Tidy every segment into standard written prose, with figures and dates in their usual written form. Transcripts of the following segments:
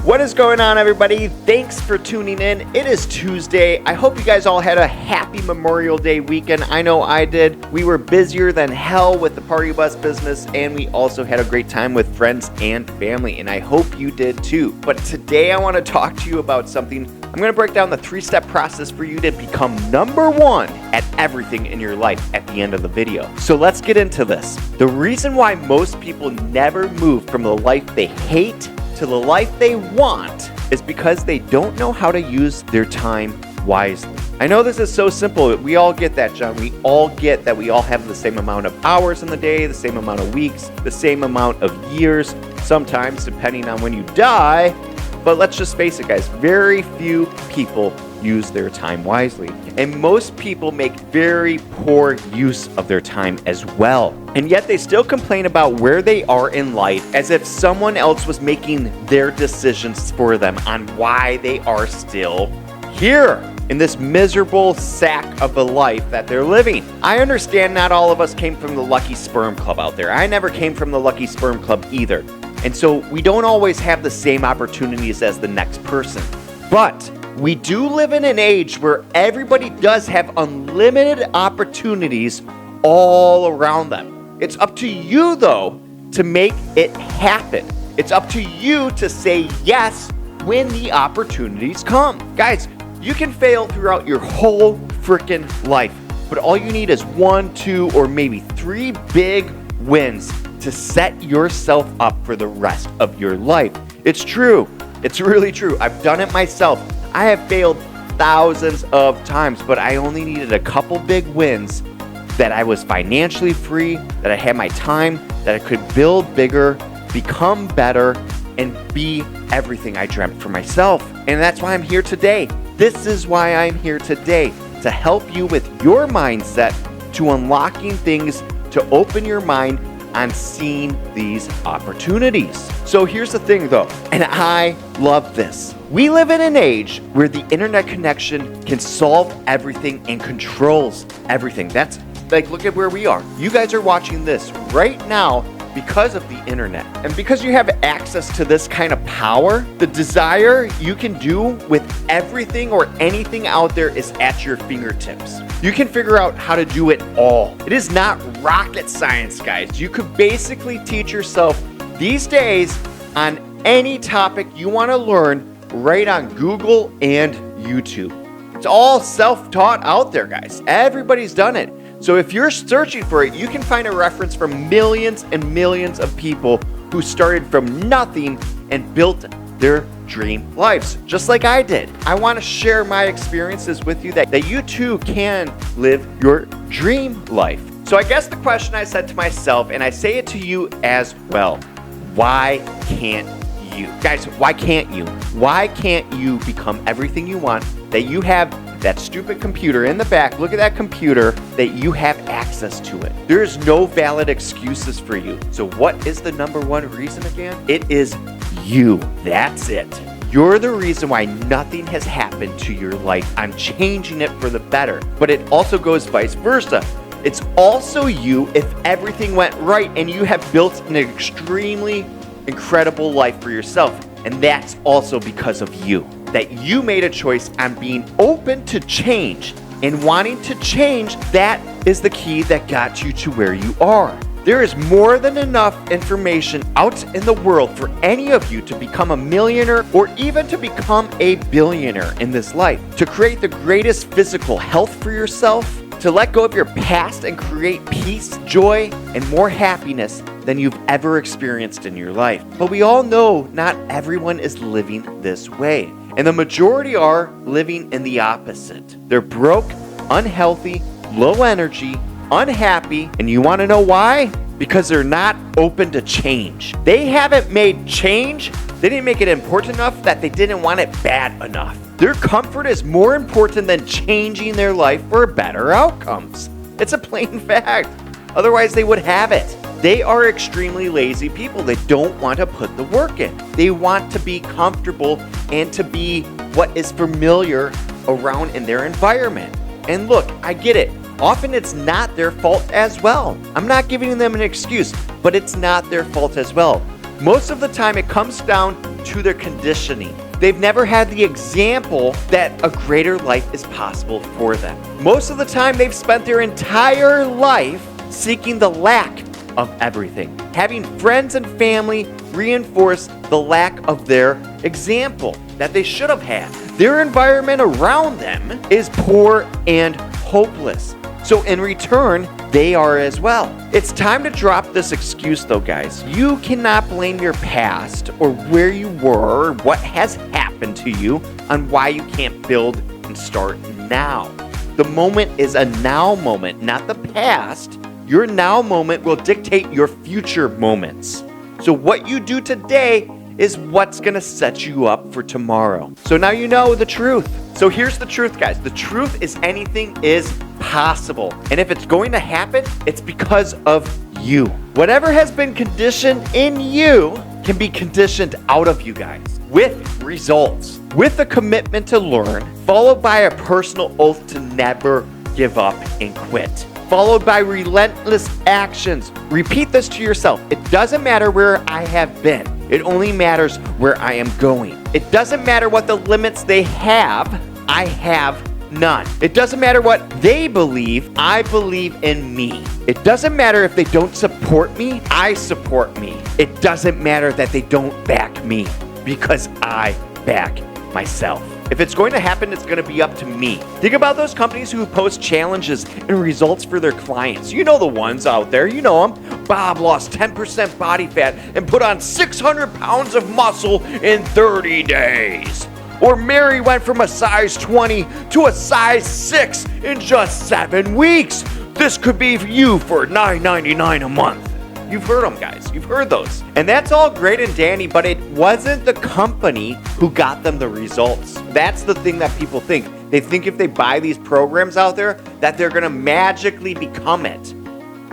What is going on, everybody? Thanks for tuning in. It is Tuesday. I hope you guys all had a happy Memorial Day weekend. I know I did. We were busier than hell with the party bus business, and we also had a great time with friends and family, and I hope you did too. But today I want to talk to you about something. I'm going to break down the 3-step process for you to become number one at everything in your life at the end of the video. So let's get into this. The reason why most people never move from the life they hate to the life they want is because they don't know how to use their time wisely. I know this is so simple. We all get that, John. We all get that we all have the same amount of hours in the day, the same amount of weeks, the same amount of years, sometimes depending on when you die. But let's just face it, guys, very few people use their time wisely. And most people make very poor use of their time as well. And yet they still complain about where they are in life as if someone else was making their decisions for them on why they are still here in this miserable sack of a life that they're living. I understand not all of us came from the Lucky Sperm Club out there. I never came from the Lucky Sperm Club either. And so we don't always have the same opportunities as the next person. But we do live in an age where everybody does have unlimited opportunities all around them. It's up to you, though, to make it happen. It's up to you to say yes when the opportunities come. Guys, you can fail throughout your whole freaking life, but all you need is 1, 2, or maybe 3 big wins to set yourself up for the rest of your life. It's true. It's really true. I've done it myself. I have failed thousands of times, but I only needed a couple big wins that I was financially free, that I had my time, that I could build bigger, become better, and be everything I dreamt for myself. And that's why I'm here today. This is why I'm here today, to help you with your mindset, to unlocking things, to open your mind on seeing these opportunities. So here's the thing though, and I love this. We live in an age where the internet connection can solve everything and controls everything. That's like, look at where we are. You guys are watching this right now because of the internet. And because you have access to this kind of power, the desire you can do with everything or anything out there is at your fingertips. You can figure out how to do it all. It is not rocket science, guys. You could basically teach yourself these days on any topic you want to learn right on Google and YouTube. It's all self-taught out there, guys. Everybody's done it. So if you're searching for it, you can find a reference from millions and millions of people who started from nothing and built their dream lives, just like I did. I want to share my experiences with you that you too can live your dream life. So I guess the question I said to myself, and I say it to you as well, why can't you? Guys, why can't you? Why can't you become everything you want, that you have that stupid computer in the back? Look at that computer, that you have access to it. There's no valid excuses for you. So what is the number one reason again? It is you. That's it. You're the reason why nothing has happened to your life. I'm changing it for the better. But it also goes vice versa. It's also you if everything went right and you have built an extremely incredible life for yourself. And that's also because of you. That you made a choice on being open to change and wanting to change. That is the key that got you to where you are. There is more than enough information out in the world for any of you to become a millionaire or even to become a billionaire in this life, to create the greatest physical health for yourself, to let go of your past and create peace, joy, and more happiness than you've ever experienced in your life. But we all know not everyone is living this way. And the majority are living in the opposite. They're broke, unhealthy, low energy, unhappy, and you want to know why? Because they're not open to change. They haven't made change. They didn't make it important enough that they didn't want it bad enough. Their comfort is more important than changing their life for better outcomes. It's a plain fact. Otherwise, they would have it. They are extremely lazy people. They don't want to put the work in. They want to be comfortable and to be what is familiar around in their environment. And look, I get it. Often it's not their fault as well. I'm not giving them an excuse, but it's not their fault as well. Most of the time it comes down to their conditioning. They've never had the example that a greater life is possible for them. Most of the time, they've spent their entire life seeking the lack of everything. Having friends and family reinforce the lack of their example that they should have had. Their environment around them is poor and hopeless. So in return, they are as well. It's time to drop this excuse though, guys. You cannot blame your past or where you were or what has happened to you on why you can't build and start now. The moment is a now moment, not the past. Your now moment will dictate your future moments. So what you do today is what's gonna set you up for tomorrow. So now you know the truth. So here's the truth, guys. The truth is anything is possible. And if it's going to happen, it's because of you. Whatever has been conditioned in you can be conditioned out of you guys with results, with a commitment to learn, followed by a personal oath to never give up and quit, followed by relentless actions. Repeat this to yourself. It doesn't matter where I have been. It only matters where I am going. It doesn't matter what the limits they have. I have none. It doesn't matter what they believe. I believe in me. It doesn't matter if they don't support me. I support me. It doesn't matter that they don't back me because I back myself. If it's going to happen, it's going to be up to me. Think about those companies who post challenges and results for their clients. You know the ones out there. You know them. Bob lost 10% body fat and put on 600 pounds of muscle in 30 days. Or Mary went from a size 20 to a size 6 in just 7 weeks. This could be you for $9.99 a month. You've heard them, guys. You've heard those. And that's all great and dandy, but it wasn't the company who got them the results. That's the thing that people think. They think if they buy these programs out there, that they're going to magically become it.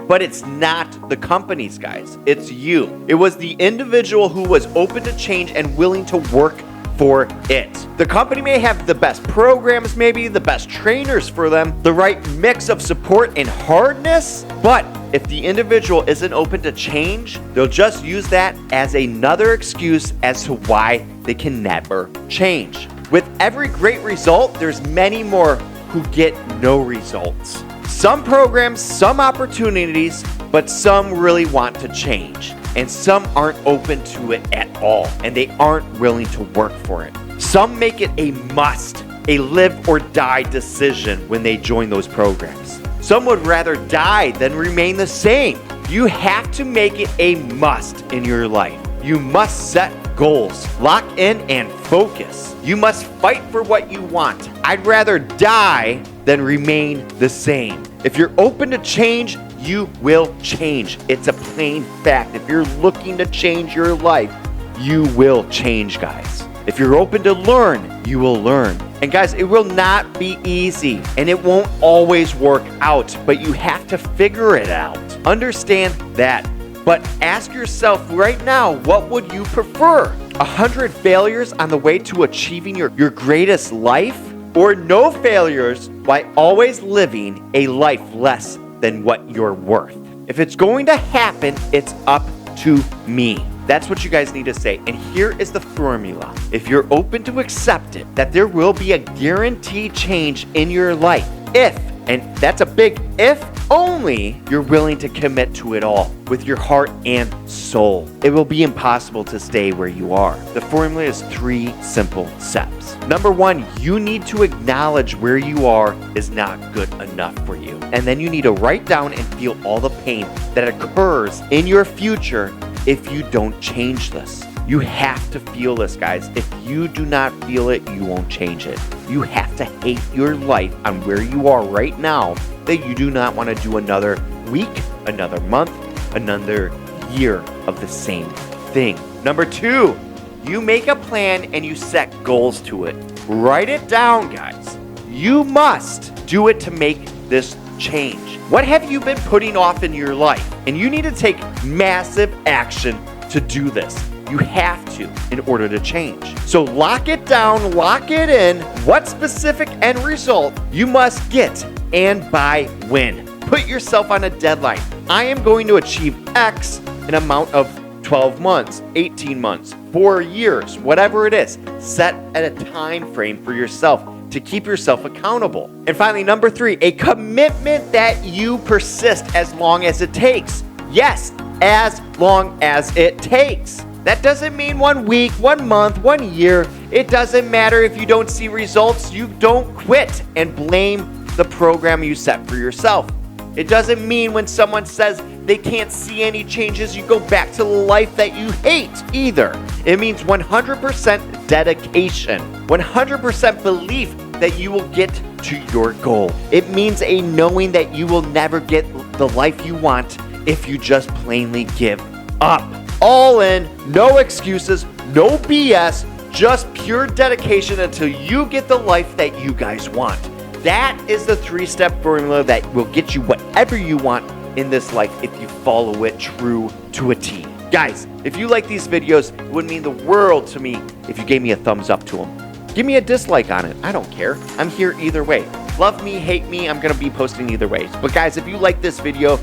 But it's not the companies, guys. It's you. It was the individual who was open to change and willing to work for it. The company may have the best programs, maybe the best trainers for them, the right mix of support and hardness, but if the individual isn't open to change, they'll just use that as another excuse as to why they can never change. With every great result, there's many more who get no results. Some programs, some opportunities, but some really want to change. And some aren't open to it at all, and they aren't willing to work for it. Some make it a must, a live or die decision when they join those programs. Some would rather die than remain the same. You have to make it a must in your life. You must set goals, lock in and focus. You must fight for what you want. I'd rather die than remain the same. If you're open to change, you will change. It's a plain fact. If you're looking to change your life, you will change, guys. If you're open to learn, you will learn. And guys, it will not be easy and it won't always work out, but you have to figure it out. Understand that. But ask yourself right now, what would you prefer? 100 failures on the way to achieving your greatest life? Or no failures by always living a life less than what you're worth? If it's going to happen, it's up to me. That's what you guys need to say. And here is the formula. If you're open to accept it, that there will be a guaranteed change in your life. If, and that's a big if, only you're willing to commit to it all with your heart and soul. It will be impossible to stay where you are. The formula is 3 simple steps. Number 1, you need to acknowledge where you are is not good enough for you. And then you need to write down and feel all the pain that occurs in your future if you don't change this. You have to feel this, guys. If you do not feel it, you won't change it. You have to hate your life on where you are right now, that you do not want to do another week, another month, another year of the same thing. Number 2, you make a plan and you set goals to it. Write it down, guys. You must do it to make this change. What have you been putting off in your life? And you need to take massive action to do this. You have to in order to change. So lock it down, lock it in. What specific end result you must get and by when. Put yourself on a deadline. I am going to achieve X an amount of 12 months, 18 months, 4 years, whatever it is. Set a time frame for yourself to keep yourself accountable. And finally, number 3, a commitment that you persist as long as it takes. Yes, as long as it takes. That doesn't mean 1 week, 1 month, 1 year. It doesn't matter if you don't see results. You don't quit and blame the program you set for yourself. It doesn't mean when someone says they can't see any changes, you go back to the life that you hate either. It means 100% dedication, 100% belief that you will get to your goal. It means a knowing that you will never get the life you want if you just plainly give up. All in, no excuses, no BS, just pure dedication until you get the life that you guys want. That is the 3-step formula that will get you whatever you want in this life if you follow it true to a T. Guys, if you like these videos, it would mean the world to me if you gave me a thumbs up to them. Give me a dislike on it. I don't care. I'm here either way. Love me, hate me, I'm going to be posting either way. But guys, if you like this video,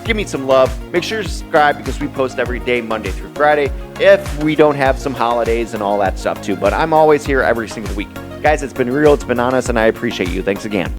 give me some love. Make sure to subscribe because we post every day, Monday through Friday, if we don't have some holidays and all that stuff too. But I'm always here every single week. Guys, it's been real, it's been honest, and I appreciate you. Thanks again.